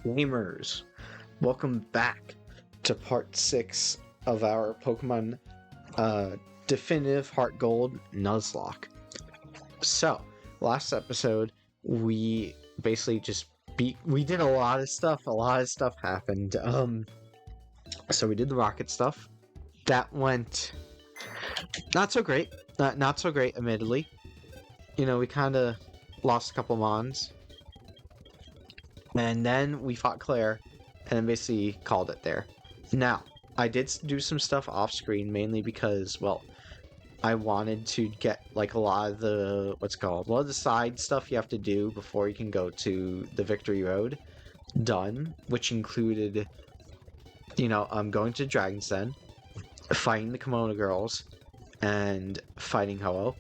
Gamers, welcome back to part 6 of our Pokemon uh, Definitive Heartgold Nuzlocke. So, last episode, we basically just we did a lot of stuff happened. So we did the rocket stuff. That went not so great, not so great, admittedly. You know, we kind of lost a couple Mons. And then we fought Claire, and then basically called it there. Now, I did do some stuff off screen, mainly because, well, I wanted to get like a lot of the a lot of the side stuff you have to do before you can go to the Victory Road done, which included, going to Dragon's Den, fighting the Kimono Girls, and fighting Ho-Oh.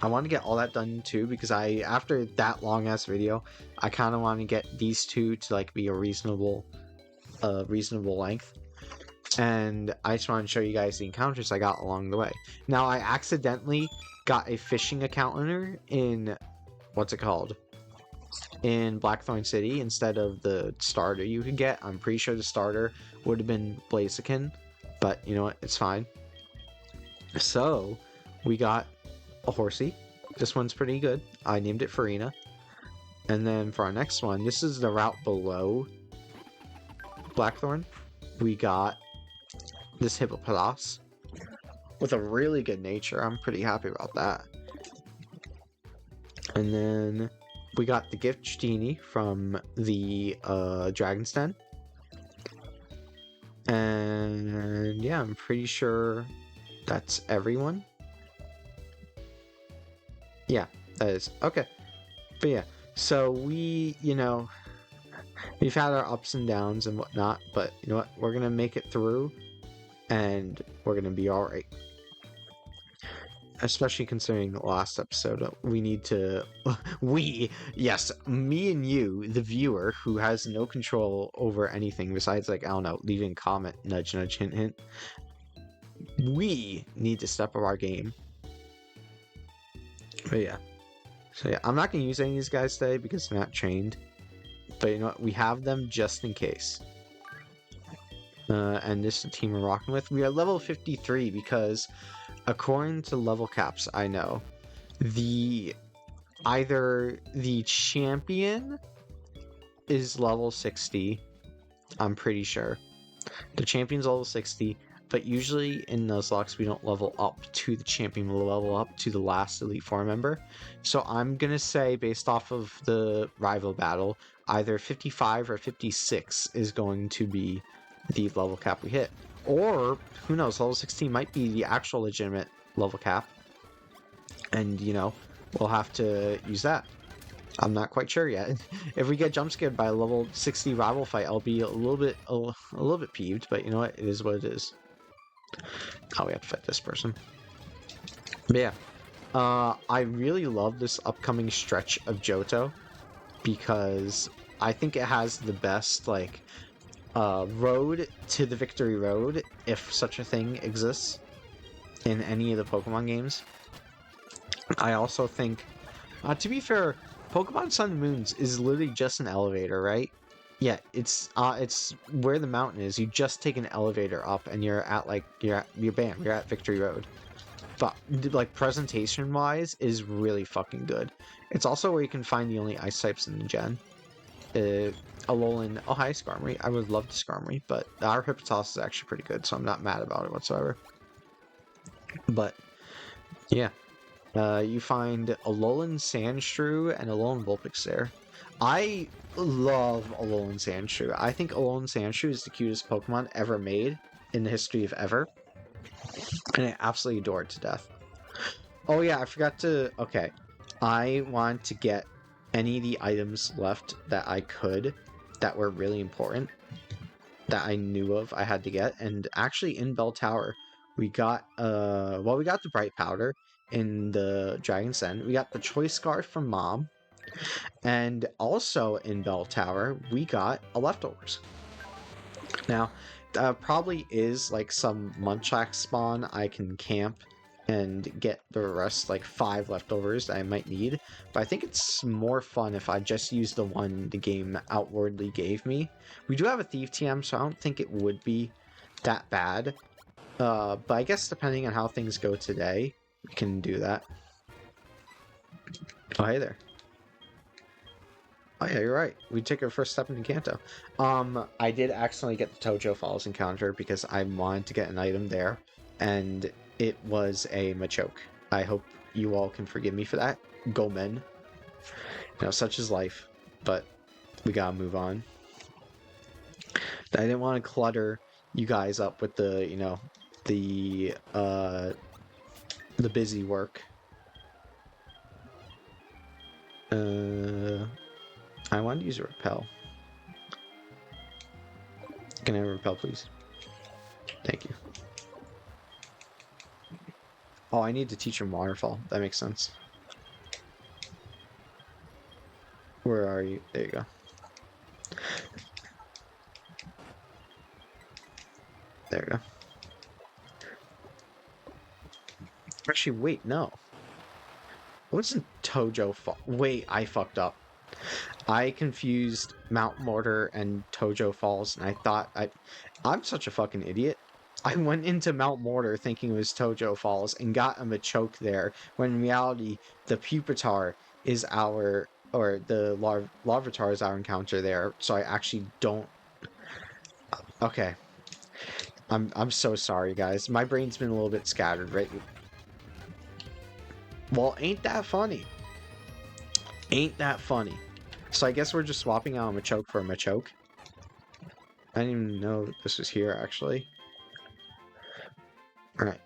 I want to get all that done too because after that long ass video, I kind of want to get these two to like be a reasonable length. And I just want to show you guys the encounters I got along the way. Now, I accidentally got a fishing encounter in in Blackthorn City instead of the starter you could get. I'm pretty sure the starter would have been Blaziken, but you know what? It's fine. So we got a horsey. This one's pretty good. I named it Farina. And then for our next one, this is the route below Blackthorn. We got this Hippopotas with a really good nature. I'm pretty happy about that. And then we got the Gift Genie from the Dragon's Den. And yeah, I'm pretty sure that's everyone. Yeah, that is. Okay. But yeah, so we've had our ups and downs and whatnot, but you know what? We're going to make it through, and we're going to be alright. Especially considering the last episode, we need to... yes, me and you, the viewer, who has no control over anything besides, like, I don't know, leaving a comment, nudge, nudge, hint, hint. We need to step up our game. But yeah. So yeah, I'm not going to use any of these guys today because they're not trained. But you know what? We have them just in case. And this is the team we're rocking with. We are level 53 because, according to level caps I know, either the champion is level 60, I'm pretty sure. The champion's level 60, but usually in Nuzlocke we don't level up to the champion, we'll level up to the last Elite Four member. So I'm gonna say, based off of the rival battle, either 55 or 56 is going to be the level cap we hit. Or, who knows, level 16 might be the actual legitimate level cap. And, we'll have to use that. I'm not quite sure yet. If we get jump scared by a level 60 rival fight, I'll be a little bit peeved, but you know what? It is what it is. Oh, we have to fight this person. But yeah. I really love this upcoming stretch of Johto because I think it has the best, road to the Victory Road, if such a thing exists in any of the Pokemon games. I also think, to be fair, Pokemon Sun and Moons is literally just an elevator, right? Yeah, it's where the mountain is. You just take an elevator up, and you're at you're at Victory Road. But like presentation wise, is really fucking good. It's also where you can find the only ice types in the gen. Alolan, oh hi Skarmory. I would love to Skarmory, but our Hippopotas is actually pretty good, so I'm not mad about it whatsoever. But yeah. You find Alolan Sandshrew and Alolan Vulpix there. I love Alolan Sandshrew. I think Alolan Sandshrew is the cutest Pokemon ever made in the history of ever. And I absolutely adore it to death. Oh yeah, I forgot to... Okay. I want to get any of the items left that I could that were really important that I knew of I had to get. And actually in Bell Tower, we got we got the Bright Powder in the Dragon's Den. We got the Choice Scarf from Mom. And also in Bell Tower, we got a Leftovers. Now, probably is like some Munchlax spawn I can camp and get the rest, like 5 leftovers that I might need. But I think it's more fun if I just use the one the game outwardly gave me. We do have a Thief TM, so I don't think it would be that bad. But I guess depending on how things go today, we can do that. Oh, hey there. Oh yeah, you're right. We take our first step into Kanto. I did accidentally get the Tojo Falls encounter because I wanted to get an item there, and it was a Machoke. I hope you all can forgive me for that. Gomen. You know, such is life, but we gotta move on. I didn't want to clutter you guys up with the, you know, the busy work. I wanted to use a repel. Can I have a repel, please? Thank you. Oh, I need to teach him waterfall. That makes sense. Where are you? There you go. There we go. Actually, wait, no. What's in Tojo Fall? Wait, I fucked up. I confused Mount Mortar and Tojo Falls, and I thought I'm such a fucking idiot. I went into Mount Mortar thinking it was Tojo Falls and got a Machoke there, when in reality the Pupitar is our, or the Larvitar is our encounter there. So I actually don't. Okay. I'm so sorry, guys. My brain's been a little bit scattered, right? Well, ain't that funny? Ain't that funny? So I guess we're just swapping out a Machoke for a Machoke. I didn't even know this was here, actually. Alright,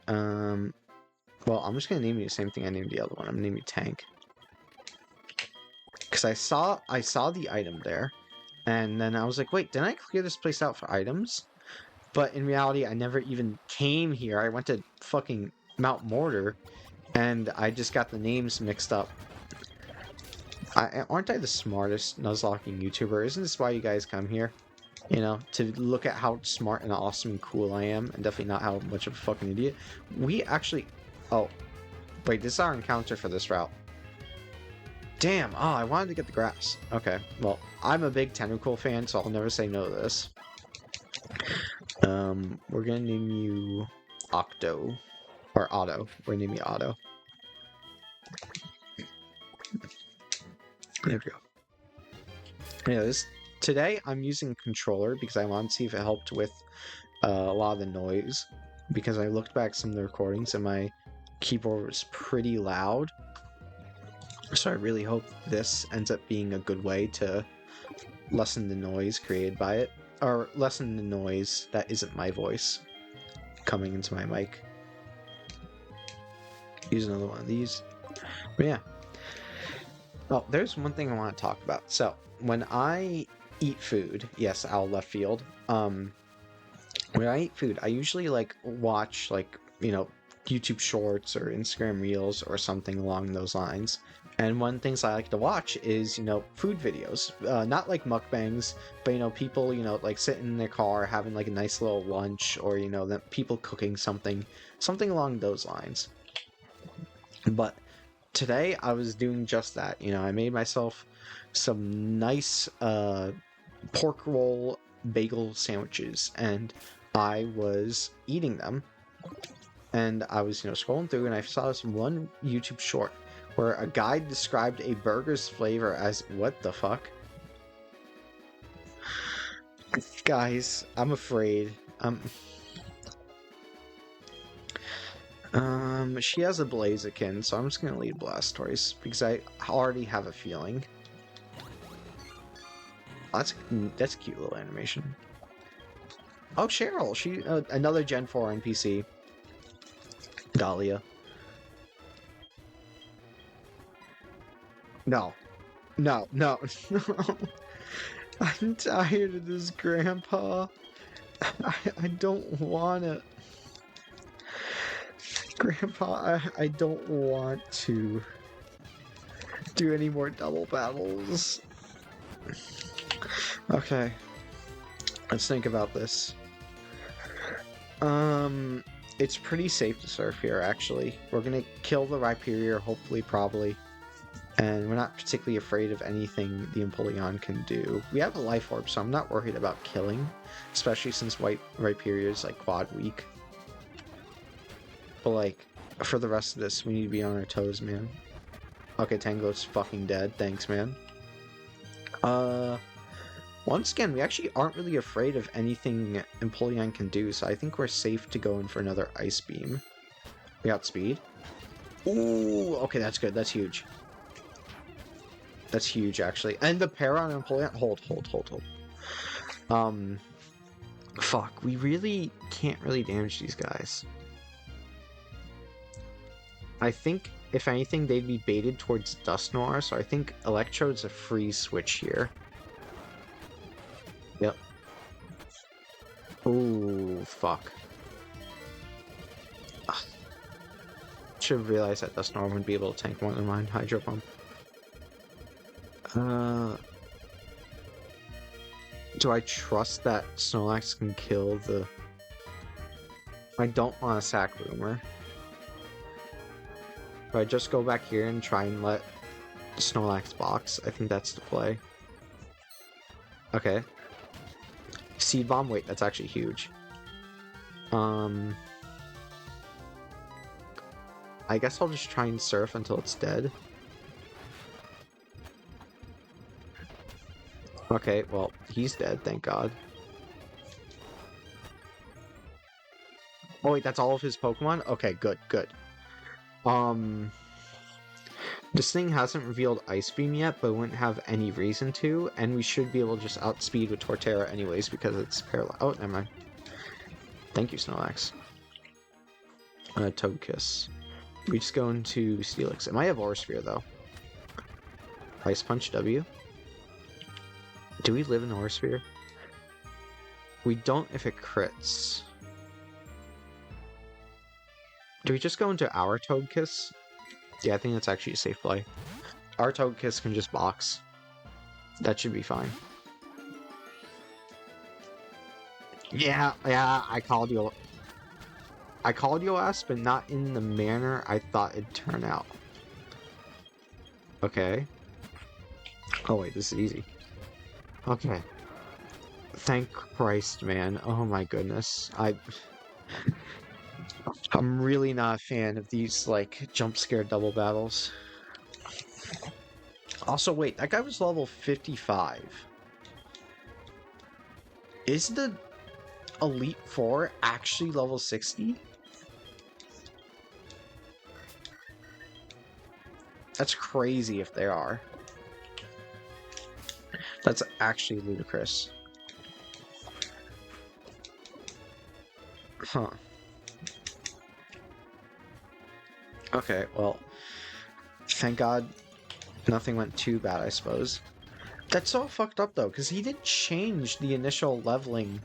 well, I'm just gonna name you the same thing I named the other one. I'm gonna name you Tank. Because I saw the item there, and then I was like, wait, didn't I clear this place out for items? But in reality, I never even came here. I went to fucking Mount Mortar, and I just got the names mixed up. Aren't I the smartest Nuzlocking YouTuber? Isn't this why you guys come here? You know, to look at how smart and awesome and cool I am, and definitely not how much of a fucking idiot. We actually... Oh. Wait, this is our encounter for this route. Damn, oh, I wanted to get the grass. Okay, well, I'm a big Tentacool fan, so I'll never say no to this. We're gonna name you Octo. Or Otto. We're gonna name you Otto. There we go. Yeah, today I'm using a controller because I wanted to see if it helped with a lot of the noise. Because I looked back some of the recordings and my keyboard was pretty loud. So I really hope this ends up being a good way to lessen the noise created by it. Or lessen the noise that isn't my voice coming into my mic. Use another one of these. But yeah. Oh, there's one thing I want to talk about. So, when I eat food, yes, out left field, when I eat food, I usually, like, watch, like, you know, YouTube Shorts or Instagram Reels or something along those lines. And one of the things I like to watch is, you know, food videos. Not like mukbangs, but, you know, people, you know, like sitting in their car having, like, a nice little lunch, or, you know, people cooking something along those lines. But today I was doing just that. You know, I made myself some nice pork roll bagel sandwiches, and I was eating them, and I was, you know, scrolling through, and I saw this one YouTube short where a guy described a burger's flavor as what the fuck? Guys, I'm afraid. She has a Blaziken, so I'm just gonna lead Blastoise because I already have a feeling. Oh, that's a cute little animation. Oh, Cheryl, she another Gen 4 NPC. Dahlia. No, no, no, no. I'm tired of this, Grandpa. I don't want it. Grandpa, I don't want to do any more double battles. Okay. Let's think about this. it's pretty safe to surf here, actually. We're gonna kill the Rhyperior, hopefully, probably. And we're not particularly afraid of anything the Empoleon can do. We have a Life Orb, so I'm not worried about killing. Especially since White Rhyperior is, like, quad weak. But, like, for the rest of this, we need to be on our toes, man. Okay, Tango's fucking dead. Thanks, man. Once again, we actually aren't really afraid of anything Empoleon can do, so I think we're safe to go in for another Ice Beam. We got speed. Ooh, okay, that's good. That's huge. That's huge, actually. And the pair on Empoleon... Hold. Fuck, we really can't really damage these guys. I think, if anything, they'd be baited towards Dusknoir, so I think Electrode's a free switch here. Yep. Ooh, fuck. Ugh. Should have realized that Dusknoir wouldn't be able to tank more than mine. Hydro Pump. Do I trust that Snorlax can kill the... I don't want to sack Rumor. Do I just go back here and try and let Snorlax box? I think that's the play. Okay. Seed Bomb, wait, that's actually huge. I guess I'll just try and surf until it's dead. Okay, well, he's dead, thank God. Oh wait, that's all of his Pokemon? Okay, good. This thing hasn't revealed Ice Beam yet, but wouldn't have any reason to, and we should be able to just outspeed with Torterra anyways, because it's paralyzed. Oh, never mind. Thank you, Snorlax. Togekiss. We just go into Steelix. It might have Aura Sphere, though. Ice Punch W. Do we live in Aura Sphere? We don't if it crits. Do we just go into our Togekiss? Yeah, I think that's actually a safe play. Our Togekiss can just box. That should be fine. Yeah, I called you. I called you last, but not in the manner I thought it'd turn out. Okay. Oh wait, this is easy. Okay. Thank Christ, man. Oh my goodness. I'm really not a fan of these, like, jump scare double battles. Also, wait, that guy was level 55. Is the Elite Four actually level 60? That's crazy if they are. That's actually ludicrous. Huh. Okay, well, thank God nothing went too bad, I suppose. That's all fucked up, though, because he did change the initial leveling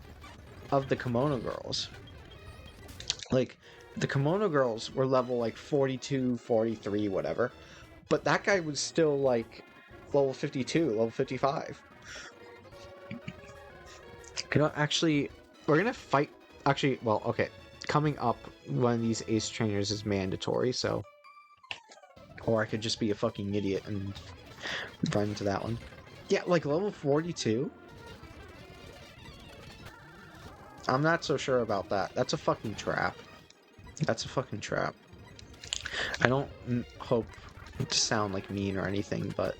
of the Kimono Girls. Like, the Kimono Girls were level, like, 42, 43, whatever. But that guy was still, like, level 52, level 55. You know, actually, we're gonna fight... Actually, well, okay. Coming up, one of these ace trainers is mandatory, so... Or I could just be a fucking idiot and run into that one. Yeah, like level 42? I'm not so sure about that. That's a fucking trap. That's a fucking trap. I don't hope to sound like mean or anything, but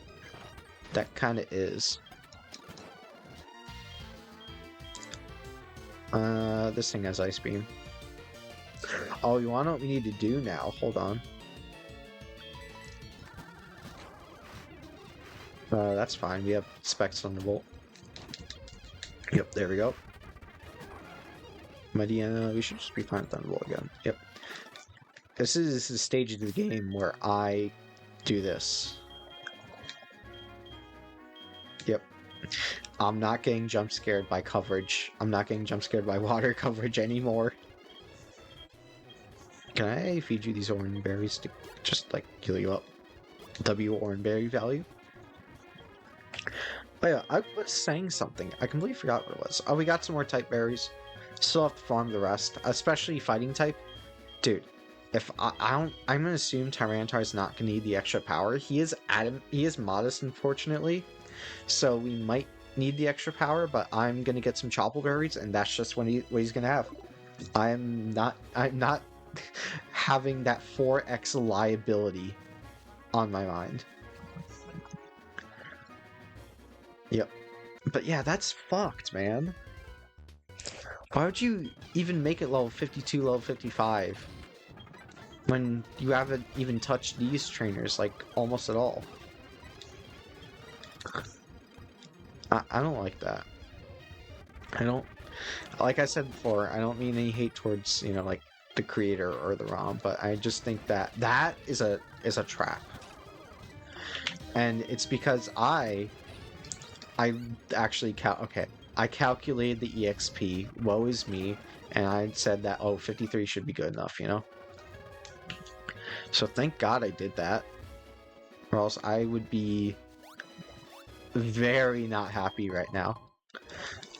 that kind of is. This thing has Ice Beam. Oh, you wanna know what we need to do now? Hold on. That's fine. We have Specs Thunderbolt. Yep, there we go. Mediana, we should just be fine with Thunderbolt again. Yep. This is the stage of the game where I do this. Yep. I'm not getting jump scared by coverage. I'm not getting jump scared by water coverage anymore. Can I feed you these orange berries to just, like, heal you up? W orange berry value? Oh yeah, I was saying something. I completely forgot what it was. Oh, we got some more type berries. Still have to farm the rest, especially fighting type. Dude, if I don't, I'm gonna assume Tyrantar's not gonna need the extra power. He is modest, unfortunately, so we might need the extra power. But I'm gonna get some Chople Berries, and that's just what he's gonna have. I'm not having that 4x liability on my mind. Yep. But yeah, that's fucked, man. Why would you even make it level 52, level 55? When you haven't even touched these trainers, like, almost at all. I don't like that. I don't... Like I said before, I don't mean any hate towards, you know, like, the creator or the ROM, but I just think that that is a trap. And it's because I actually I calculated the EXP, woe is me, and I said that, oh, 53 should be good enough, you know? So thank God I did that, or else I would be very not happy right now.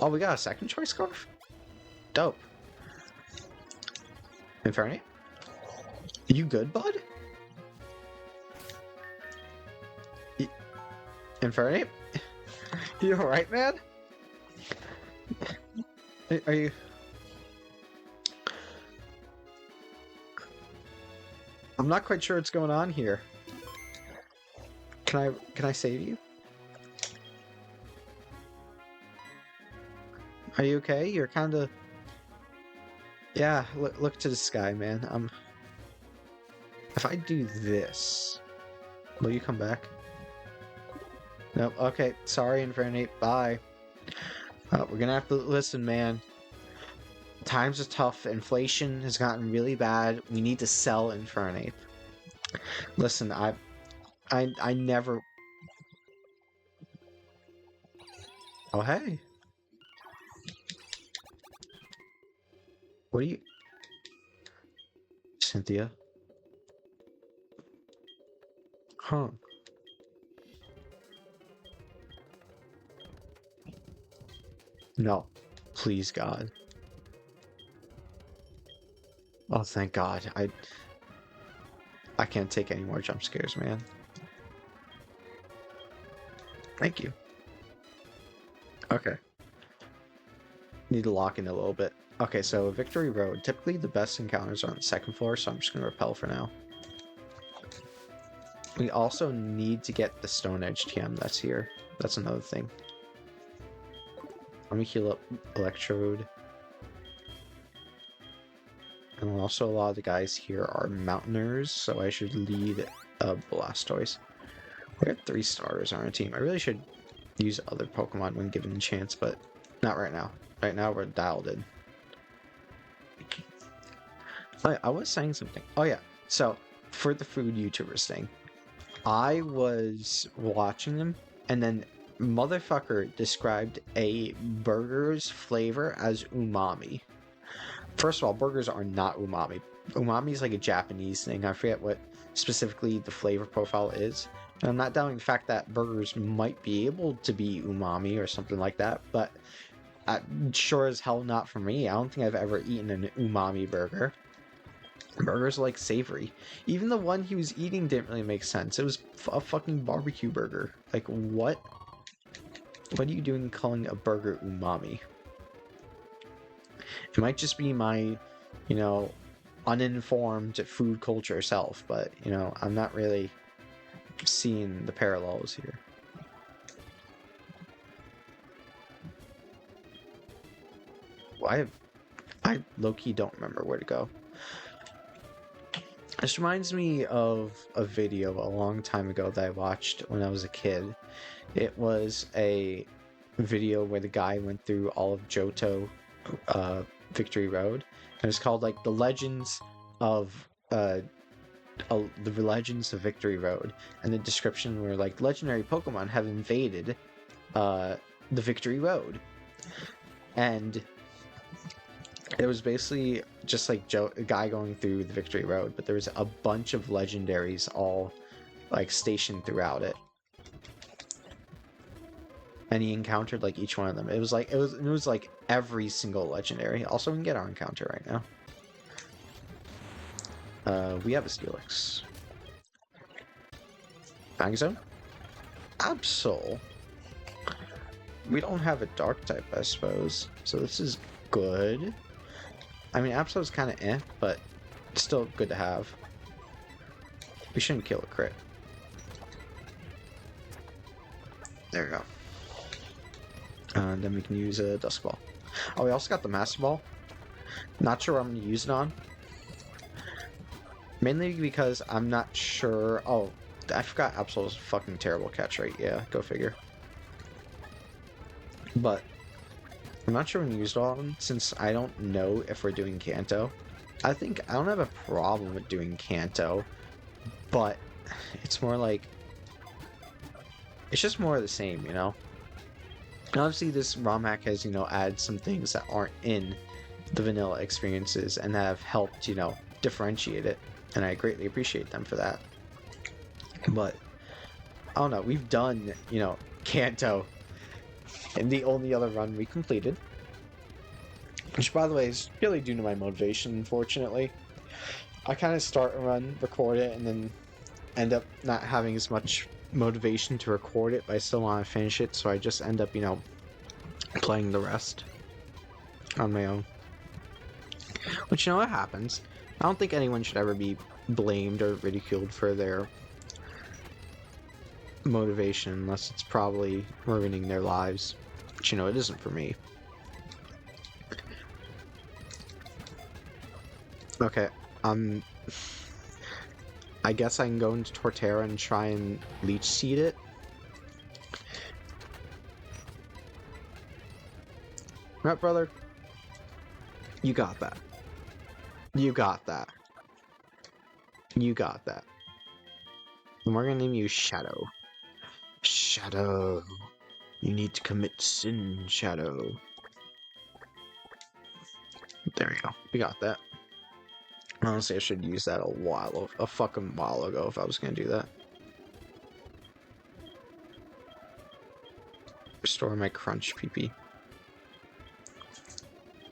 Oh, we got a second choice scarf? Dope. Infernape? You good, bud? Infernape? You alright, man? Are you... I'm not quite sure what's going on here. Can I save you? Are you okay? You're kind of... Yeah, look to the sky, man. If I do this, will you come back? Nope. Okay. Sorry, Infernape. Bye. We're gonna have to listen, man. Times are tough. Inflation has gotten really bad. We need to sell Infernape. Listen, I never... Oh, hey. What are you... Cynthia? Huh. No. Please, God. Oh, thank God. I can't take any more jump scares, man. Thank you. Okay. Need to lock in a little bit. Okay, so Victory Road. Typically the best encounters are on the second floor, so I'm just going to repel for now. We also need to get the Stone Edge TM that's here. That's another thing. Let me heal up Electrode. And also a lot of the guys here are Mountaineers, so I should lead Blastoise. We have 3 starters on our team. I really should use other Pokemon when given a chance, but not right now. Right now we're dialed in. I was saying something. Oh yeah, so for the food YouTubers thing, I was watching them, and then motherfucker described a burger's flavor as umami. First of all, burgers are not umami. Umami is like a Japanese thing. I forget what specifically the flavor profile is. And I'm not doubting the fact that burgers might be able to be umami or something like that, but sure as hell not for me. I don't think I've ever eaten an umami burger. Burgers are like savory. Even the one he was eating didn't really make sense. It was a fucking barbecue burger. Like, what? What are you doing calling a burger umami? It might just be my, you know, uninformed food culture self, but, you know, I'm not really seeing the parallels here. Well, I low-key don't remember where to go. This reminds me of a video a long time ago that I watched when I was a kid. It was a video where the guy went through all of Johto Victory Road, and it's called like the Legends of Victory Road, and the description were like legendary Pokemon have invaded the Victory Road, and it was basically just like a guy going through the Victory Road, but there was a bunch of legendaries all like stationed throughout it. And he encountered like each one of them. It was like every single legendary. Also, we can get our encounter right now. We have a Steelix. Bang Zone? Absol. We don't have a Dark type, I suppose. So this is good. I mean, Absol's kind of eh, but still good to have. We shouldn't kill a crit. There we go. And then we can use a Dusk Ball. Oh, we also got the Master Ball. Not sure what I'm going to use it on. Mainly because I'm not sure... Oh, I forgot Absol's fucking terrible catch rate. Yeah, go figure. But I'm not sure when to use it on, since I don't know if we're doing Kanto. I don't have a problem with doing Kanto, but it's more like... It's just more of the same, you know? And obviously this ROM hack has, you know, added some things that aren't in the vanilla experiences and that have helped, you know, differentiate it. And I greatly appreciate them for that. But, I don't know, we've done, you know, Kanto in the only other run we completed. Which, by the way, is really due to my motivation, unfortunately. I kind of start a run, record it, and then end up not having as much motivation to record it, but I still want to finish it, so I just end up, you know, playing the rest on my own. Which, you know, what happens. I don't think anyone should ever be blamed or ridiculed for their motivation unless it's probably ruining their lives. But, you know, it isn't for me. Okay, I guess I can go into Torterra and try and Leech Seed it. Right, brother? You got that. You got that. You got that. And we're gonna name you Shadow. Shadow. You need to commit sin, Shadow. There we go. We got that. Honestly, I should use that a fucking while ago if I was gonna do that. Restore my crunch PP.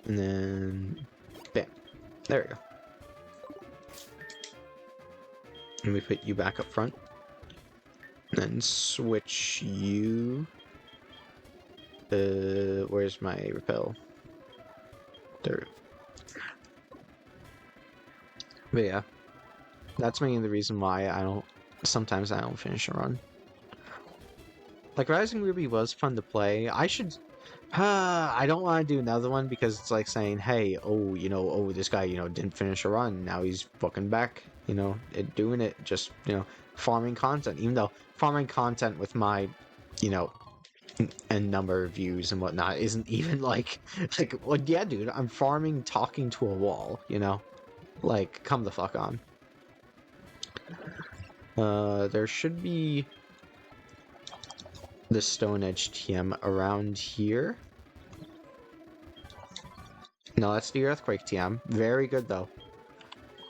And then bam. There we go. And we put you back up front. And then switch you. Where's my repel? There. But yeah, that's mainly the reason why sometimes I don't finish a run. Like, Rising Ruby was fun to play. I don't want to do another one because it's like saying, hey, this guy, didn't finish a run. Now he's fucking back, doing it, just, farming content. Even though farming content with my, and number of views and whatnot isn't even like, well, yeah, dude, I'm farming talking to a wall, Like, come the fuck on. There should be the Stone Edge TM around here. No, that's the Earthquake TM. Very good, though.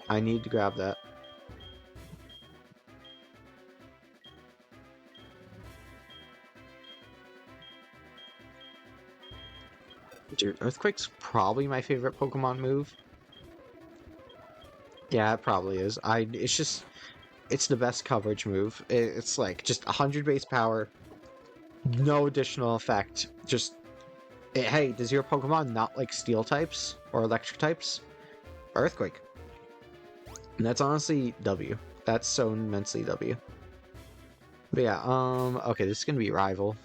I need to grab that. Dude, Earthquake's probably my favorite Pokemon move. Yeah, it probably is. It's the best coverage move. It's like just 100 base power, no additional effect. Just, hey, does your Pokemon not like Steel types or Electric types? Earthquake. And that's honestly W. That's so immensely W. But yeah, okay, this is gonna be Rival.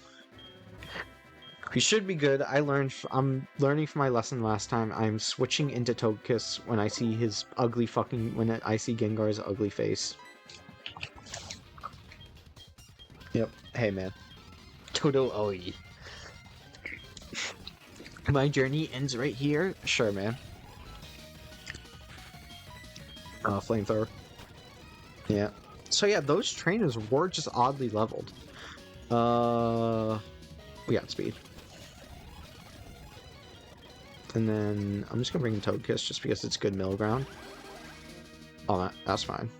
We should be good. I'm learning from my lesson last time. I'm switching into Togekiss when I see when I see Gengar's ugly face. Yep. Hey, man. Toto Oi. My journey ends right here? Sure, man. Flamethrower. Yeah. So yeah, those trainers were just oddly leveled. We got speed. And then I'm just gonna bring in Togekiss just because it's good middle ground. Oh, that's fine.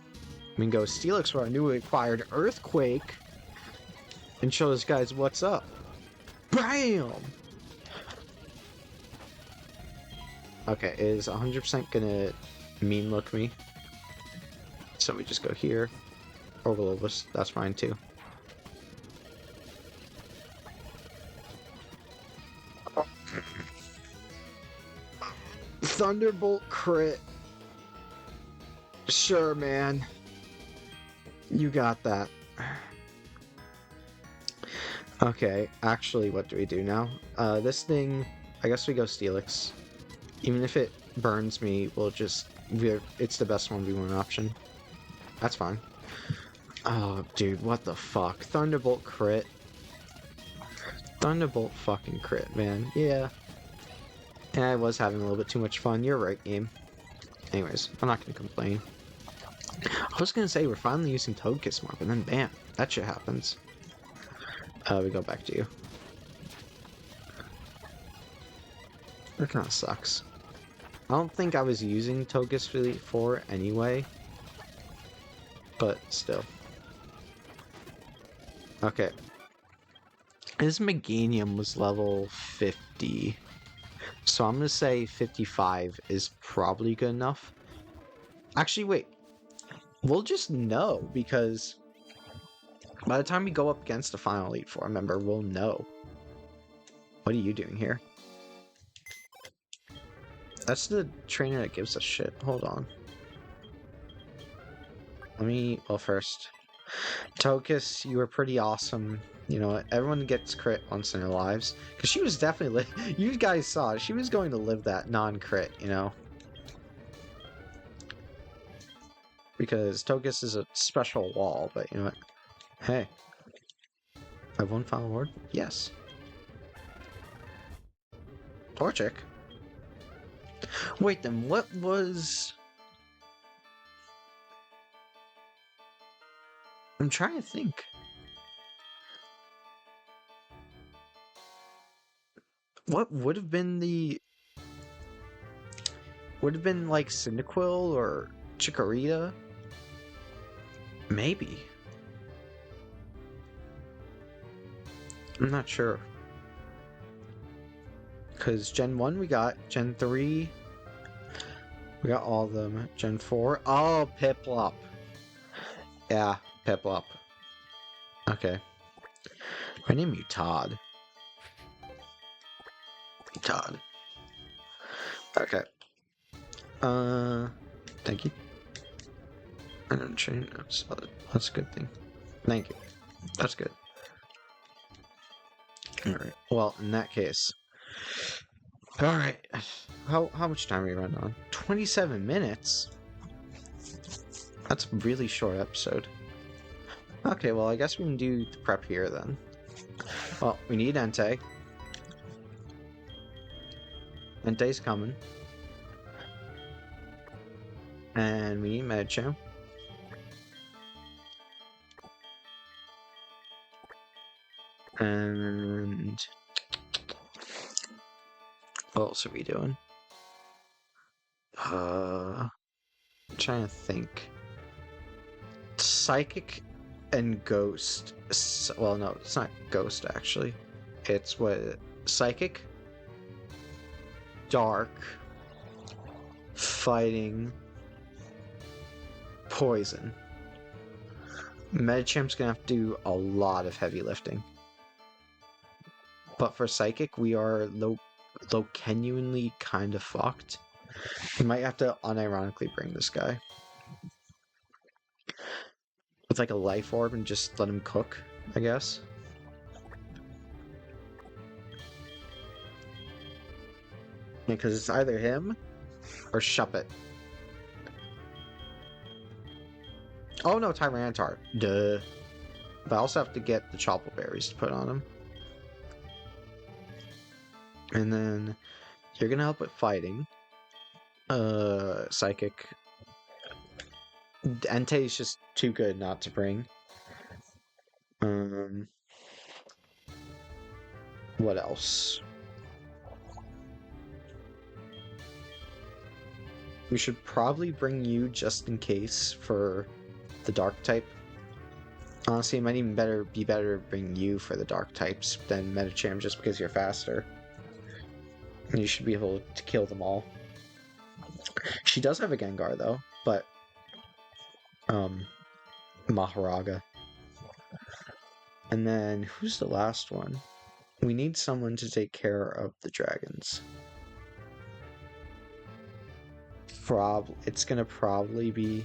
We can go Steelix for our newly acquired Earthquake and show those guys what's up. BAM! Okay, is 100% gonna mean look me? So we just go here. Or below us. That's fine too. Thunderbolt crit. Sure, man. You got that. Okay, actually, what do we do now? This thing, I guess we go Steelix. Even if it burns me, it's the best 1v1 option. That's fine. Oh, dude, what the fuck? Thunderbolt crit. Thunderbolt fucking crit, man. Yeah. And I was having a little bit too much fun. You're right, game. Anyways, I'm not gonna complain. I was gonna say we're finally using Togekiss more, but then bam, that shit happens. We go back to you. That kinda sucks. I don't think I was using Togekiss Elite 4 anyway. But still. Okay. His Meganium was level 50. So I'm gonna say 55 is probably good enough. Actually, wait. We'll just know, because by the time we go up against the final Elite Four member, we'll know. What are you doing here? That's the trainer that gives us shit. Hold on. Well, first. Togekiss, you were pretty awesome. You know, everyone gets crit once in their lives. Because she was definitely... You guys saw it. She was going to live that non-crit, you know? Because Togekiss is a special wall, but you know what? Hey. I have one final word? Yes. Torchic? Wait, then what was... I'm trying to think. What would have been the... Would have been like Cyndaquil or Chikorita? Maybe. I'm not sure. Because Gen 1 we got, Gen 3... We got all of them. Gen 4... Oh, Piplup. Yeah, Piplup. Okay. I name you Todd. Todd. Okay. Thank you. I don't change. That's a good thing. Thank you. That's good. Alright. Well, in that case. Alright. How much time are we running on? 27 minutes? That's a really short episode. Okay, well, I guess we can do the prep here then. Well, we need Entei. Entei's coming. And we need Medicham. And... What else are we doing? I'm trying to think. Psychic and Ghost. Well, no, it's not Ghost, actually. It's what... Psychic, Dark, Fighting, Poison. Medicham's gonna have to do a lot of heavy lifting. But for Psychic, we are genuinely kind of fucked. We might have to unironically bring this guy. With like a life orb and just let him cook, I guess. Because it's either him or Shuppet. Oh no, Tyranitar. Duh. But I also have to get the Chople Berries to put on him. And then you're gonna help with fighting. Psychic. Entei is just too good not to bring. What else? We should probably bring you just in case for the dark type. Honestly, it might even be better to bring you for the dark types than Medicham just because you're faster. And you should be able to kill them all. She does have a Gengar though, but um, Maharaga. And then, who's the last one? We need someone to take care of the dragons. It's gonna probably be...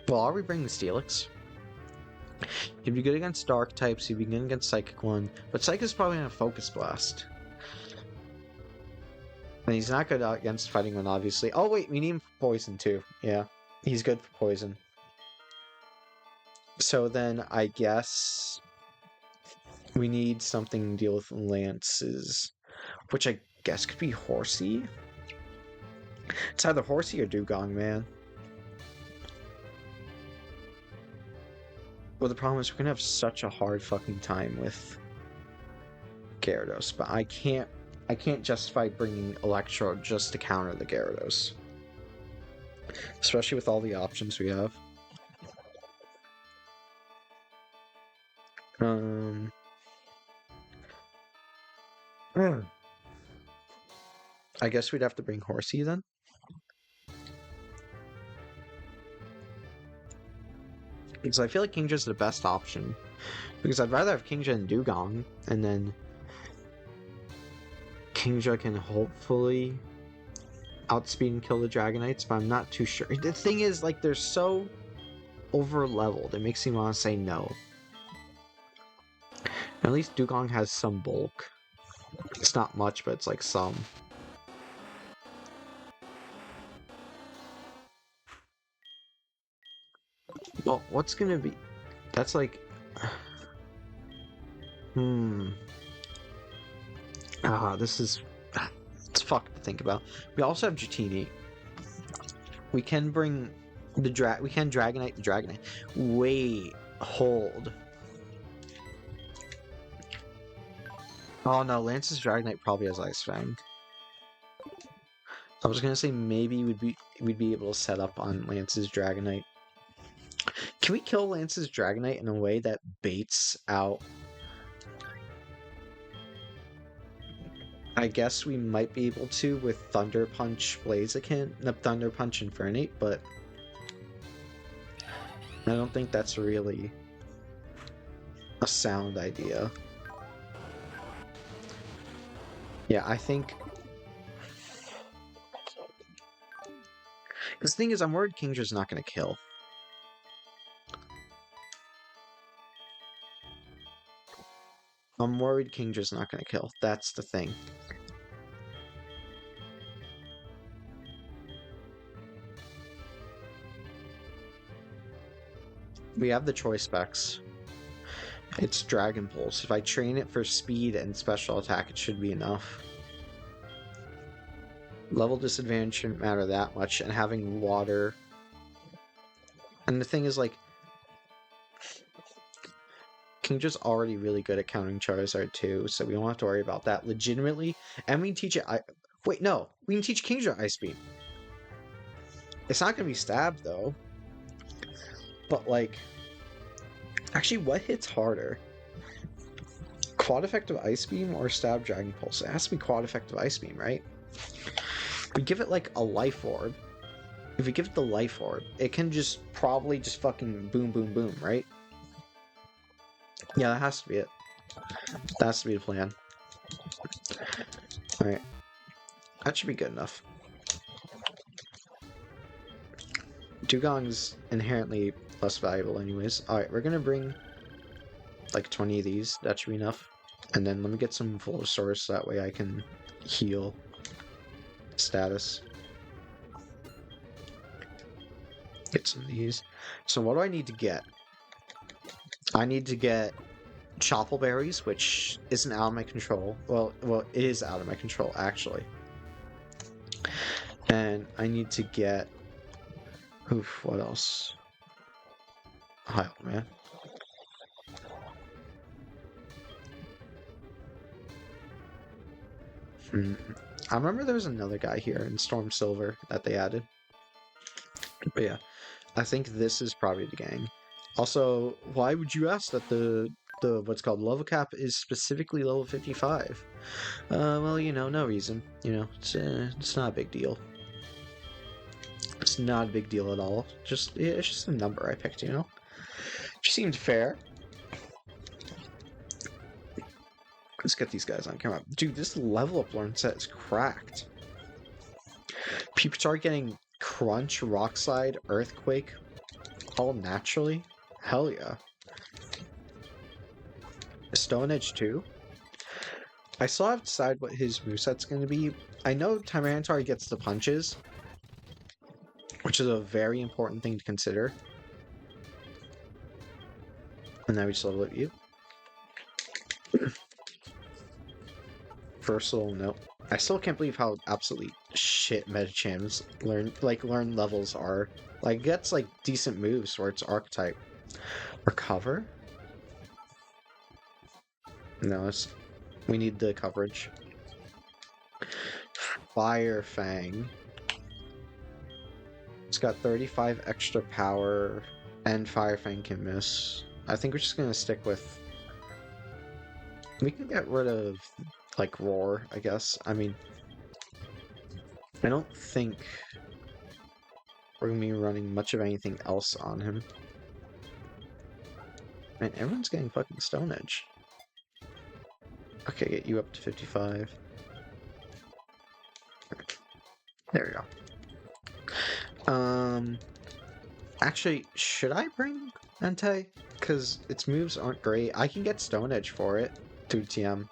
Well, are we bringing Steelix? He'd be good against Dark types, he'd be good against Psychic 1, but Psychic is probably gonna Focus Blast. And he's not good against Fighting 1, obviously. Oh wait, we need him for Poison too. Yeah, he's good for Poison. So then, I guess... we need something to deal with Lances, which I guess could be Horsey? It's either Horsey or Dugong, man. Well, the problem is we're gonna have such a hard fucking time with Gyarados, but I can't justify bringing Electro just to counter the Gyarados. Especially with all the options we have. I guess we'd have to bring Horsey then. Because I feel like Kingdra's the best option. Because I'd rather have Kingdra than Dugong, and then Kingdra can hopefully outspeed and kill the Dragonites, but I'm not too sure. The thing is, like, they're so over-leveled, it makes me want to say no. At least Dugong has some bulk. It's not much, but it's like some. Well, what's gonna be... That's like... this is... It's fucked to think about. We also have Dratini. We can bring the we can Dragonite the Dragonite. Wait, hold. Oh no, Lance's Dragonite probably has Ice Fang. I was gonna say maybe we'd be able to set up on Lance's Dragonite. Can we kill Lance's Dragonite in a way that baits out? I guess we might be able to with Thunder Punch Blaziken, Thunder Punch Infernape, but I don't think that's really a sound idea. Yeah, I think... Because the thing is, I'm worried Kingdra's not going to kill. I'm worried Kingdra's not going to kill. That's the thing. We have the choice specs. It's Dragon Pulse. If I train it for speed and special attack, it should be enough. Level disadvantage shouldn't matter that much, and having water... And the thing is, like... Kingdra's already really good at countering Charizard too, so we don't have to worry about that legitimately. And we can teach it... Wait, no! We can teach Kingdra Ice Beam! It's not gonna be stabbed, though. But, like... Actually, what hits harder? Quad Effective Ice Beam or Stab Dragon Pulse? It has to be Quad Effective Ice Beam, right? We give it, like, a Life Orb. If we give it the Life Orb, it can just probably just fucking boom, boom, boom, right? Yeah, that has to be it. That has to be the plan. Alright. That should be good enough. Dugong's inherently less valuable anyways. Alright, we're gonna bring like 20 of these. That should be enough. And then let me get some Velosaurus so that way I can heal status. Get some of these. So what do I need to get? I need to get Chople Berries, which isn't out of my control. Well, it is out of my control, actually. And I need to get... Oof, what else? Oh, man. I remember there was another guy here in Storm Silver that they added. But yeah, I think this is probably the gang. Also, why would you ask that the what's called level cap is specifically level 55? Well, you know, no reason. You know, it's not a big deal. It's not a big deal at all. It's just a number I picked, you know? Which seemed fair. Let's get these guys on camera. Dude, this level up learn set is cracked. People start getting Crunch, Rock Slide, Earthquake, all naturally. Hell yeah. Stone Edge too. I still have to decide what his moveset's going to be. I know Tyranitar gets the punches, which is a very important thing to consider. And now we just level up you. Versal, nope. I still can't believe how absolutely shit Metacham's learn levels are. Like, it gets like decent moves where it's Archetype. Recover? No, we need the coverage. Fire Fang. It's got 35 extra power, and Fire Fang can miss. I think we're just gonna stick with... We can get rid of, like, Roar, I guess. I mean... I don't think we're gonna be running much of anything else on him. Man, everyone's getting fucking Stone Edge. Okay, get you up to 55. There we go. Actually, should I bring Entei? Because its moves aren't great. I can get Stone Edge for it through TM.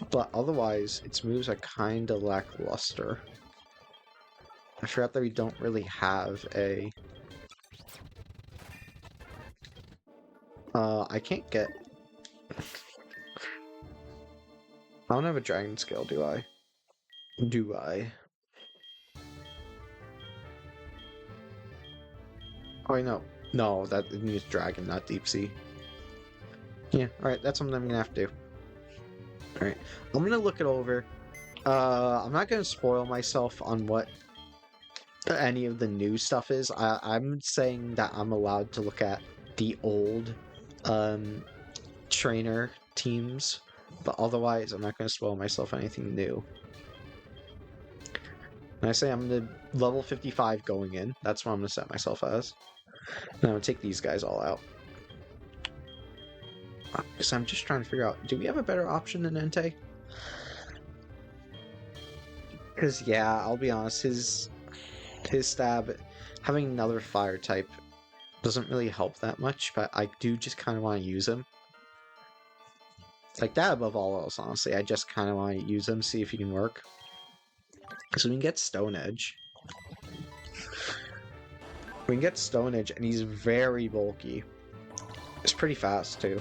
But otherwise, its moves are kinda lackluster. I forgot that we don't really have a... I can't get... I don't have a Dragon Scale, do I? Do I? Oh, wait, no. No, that needs Dragon, not Deep Sea. Yeah, alright, that's something I'm gonna have to do. Alright, I'm gonna look it over. I'm not gonna spoil myself on what any of the new stuff is. I'm saying that I'm allowed to look at the old trainer teams, but otherwise I'm not gonna spoil myself anything new. And I say I'm the level 55 going in. That's what I'm gonna set myself as. And I'm gonna take these guys all out. Because I'm just trying to figure out, do we have a better option than Entei? Because yeah, I'll be honest, his stab, having another fire type doesn't really help that much, but I do just kind of want to use him. Like that above all else, honestly. I just kind of want to use him, see if he can work. So we can get Stone Edge. We can get Stone Edge, and he's very bulky. It's pretty fast, too.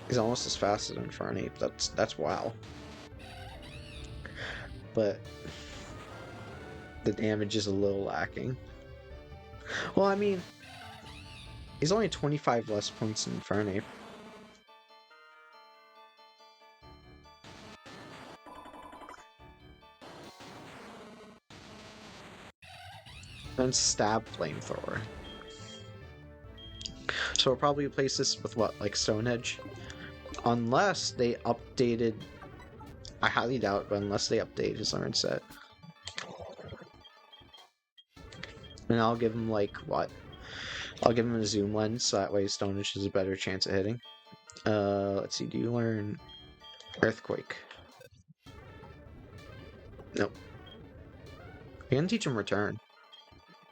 He's almost as fast as Infernape. That's wow. But the damage is a little lacking. Well, I mean, he's only 25 less points than Infernape. Then Stab Flamethrower. So we'll probably replace this with what, like Stone Edge? Unless they updated... I highly doubt, but unless they update his learn set. And I'll give him, like, what? I'll give him a zoom lens, so that way Stone Edge has a better chance at hitting. Let's see, do you learn Earthquake? Nope. We can teach him Return.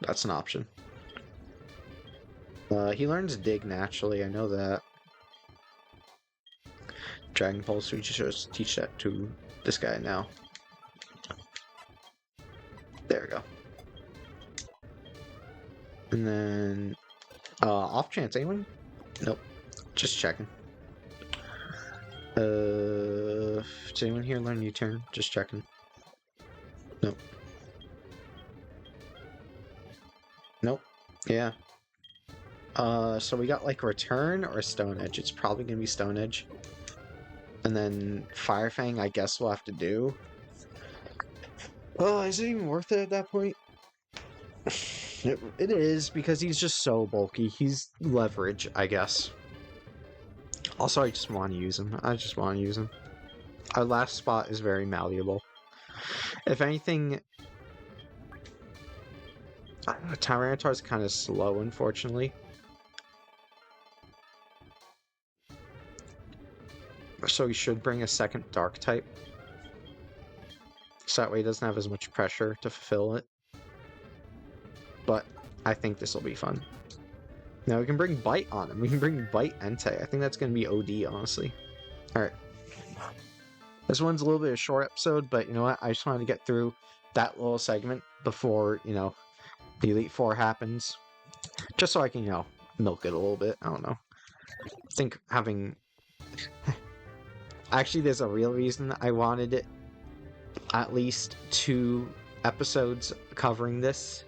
That's an option. He learns Dig naturally, I know that. Dragon Pulse, we just teach that to this guy now. There we go. And then, off chance, anyone? Nope. Just checking. Does anyone here learn U-turn? Just checking. Nope. Nope. Yeah. So we got like Return or Stone Edge. It's probably gonna be Stone Edge. And then Fire Fang, I guess we'll have to do. Oh, is it even worth it at that point? It is, because he's just so bulky. He's leverage, I guess. Also, I just want to use him. I just want to use him. Our last spot is very malleable. If anything, Tyranitar's kind of slow, unfortunately. So he should bring a second Dark type. So that way he doesn't have as much pressure to fulfill it. But I think this will be fun. Now we can bring Bite on him. We can bring Bite Entei. I think that's going to be OD, honestly. Alright. This one's a little bit of a short episode, but you know what? I just wanted to get through that little segment before, you know, the Elite Four happens. Just so I can, you know, milk it a little bit. I don't know. I think having... Actually, there's a real reason I wanted it at least 2 episodes covering this,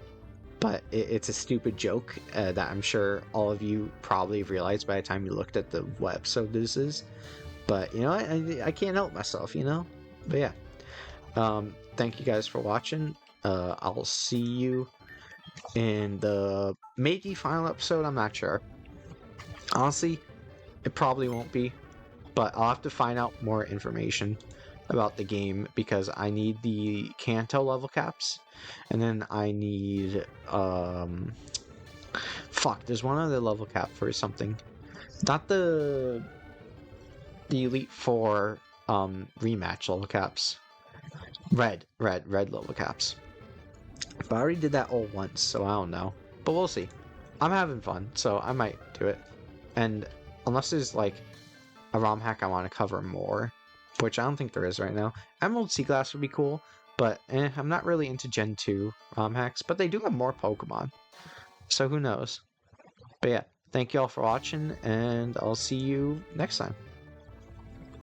but it's a stupid joke that I'm sure all of you probably realized by the time you looked at what episode this is. But, you know, I can't help myself, you know? But yeah. Thank you guys for watching. I'll see you in the maybe final episode, I'm not sure. Honestly, it probably won't be, but I'll have to find out more information about the game because I need the Kanto level caps, and then I need there's one other level cap for something. Not the Elite Four rematch level caps. Red level caps. But I already did that all once, so I don't know. But we'll see. I'm having fun, so I might do it. And unless there's like a ROM hack I want to cover more, which I don't think there is right now. Emerald Sea Glass would be cool, but I'm not really into Gen 2 ROM hacks, but they do have more Pokemon, so who knows. But yeah, thank you all for watching, and I'll see you next time.